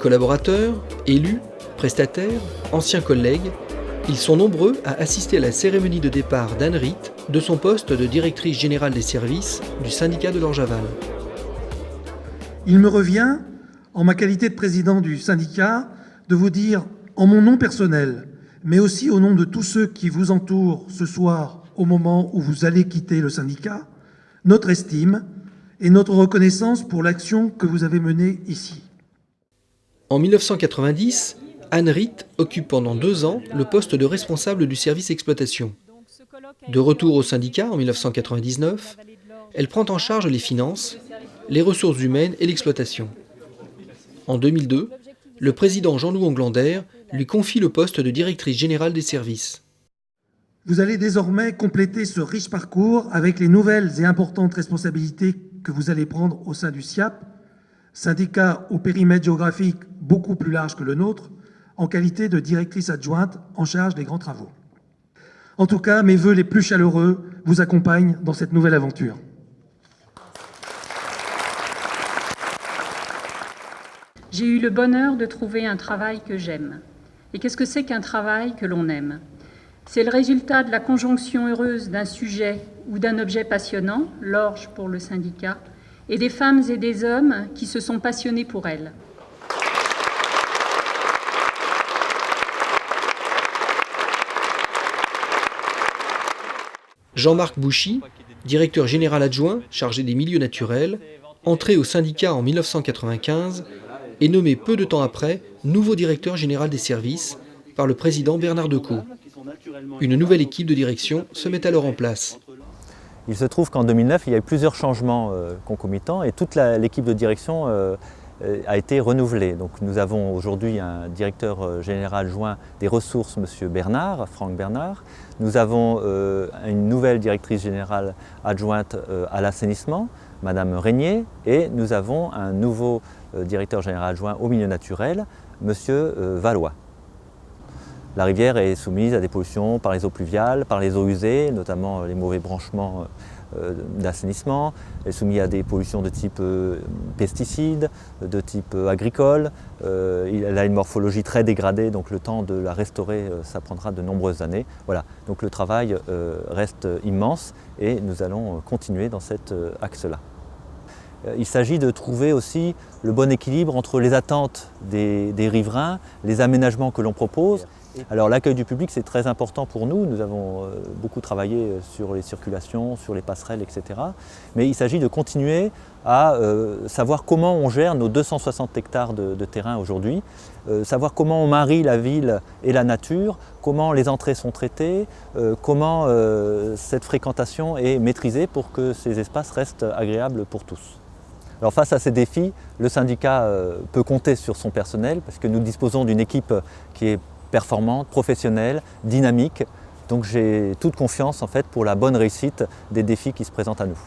collaborateurs, élus, prestataires, anciens collègues, ils sont nombreux à assister à la cérémonie de départ d'Anne Ritt de son poste de directrice générale des services du syndicat de l'Orgeval. Il me revient, en ma qualité de président du syndicat, de vous dire, en mon nom personnel, mais aussi au nom de tous ceux qui vous entourent ce soir au moment où vous allez quitter le syndicat, notre estime et notre reconnaissance pour l'action que vous avez menée ici. En 1990, Anne Ritt occupe pendant 2 ans le poste de responsable du service exploitation. De retour au syndicat en 1999, elle prend en charge les finances, les ressources humaines et l'exploitation. En 2002, le président Jean-Loup Anglander lui confie le poste de directrice générale des services. Vous allez désormais compléter ce riche parcours avec les nouvelles et importantes responsabilités que vous allez prendre au sein du SIAP, syndicat au périmètre géographique beaucoup plus large que le nôtre, en qualité de directrice adjointe en charge des grands travaux. En tout cas, mes vœux les plus chaleureux vous accompagnent dans cette nouvelle aventure. J'ai eu le bonheur de trouver un travail que j'aime. Et qu'est-ce que c'est qu'un travail que l'on aime? C'est le résultat de la conjonction heureuse d'un sujet ou d'un objet passionnant, l'orge pour le syndicat, et des femmes et des hommes qui se sont passionnés pour elle. Jean-Marc Bouchy, directeur général adjoint chargé des milieux naturels, entré au syndicat en 1995, est nommé peu de temps après nouveau directeur général des services par le président Bernard Decaux. Une nouvelle équipe de direction se met alors en place. Il se trouve qu'en 2009, il y a eu plusieurs changements concomitants et toute l'équipe de direction a été renouvelée. Donc nous avons aujourd'hui un directeur général adjoint des ressources, M. Bernard, Franck Bernard. Nous avons une nouvelle directrice générale adjointe à l'assainissement, Mme Régnier. Et nous avons un nouveau directeur général adjoint au milieu naturel, M. Valois. La rivière est soumise à des pollutions par les eaux pluviales, par les eaux usées, notamment les mauvais branchements d'assainissement. Elle est soumise à des pollutions de type pesticides, de type agricole. Elle a une morphologie très dégradée, donc le temps de la restaurer, ça prendra de nombreuses années. Voilà, donc le travail reste immense et nous allons continuer dans cet axe-là. Il s'agit de trouver aussi le bon équilibre entre les attentes des riverains, les aménagements que l'on propose. Alors l'accueil du public, c'est très important pour nous. Nous avons beaucoup travaillé sur les circulations, sur les passerelles, etc. Mais il s'agit de continuer à savoir comment on gère nos 260 hectares de terrain aujourd'hui, savoir comment on marie la ville et la nature, comment les entrées sont traitées, comment cette fréquentation est maîtrisée pour que ces espaces restent agréables pour tous. Alors face à ces défis, le syndicat peut compter sur son personnel parce que nous disposons d'une équipe qui est performante, professionnelle, dynamique. Donc j'ai toute confiance en fait pour la bonne réussite des défis qui se présentent à nous.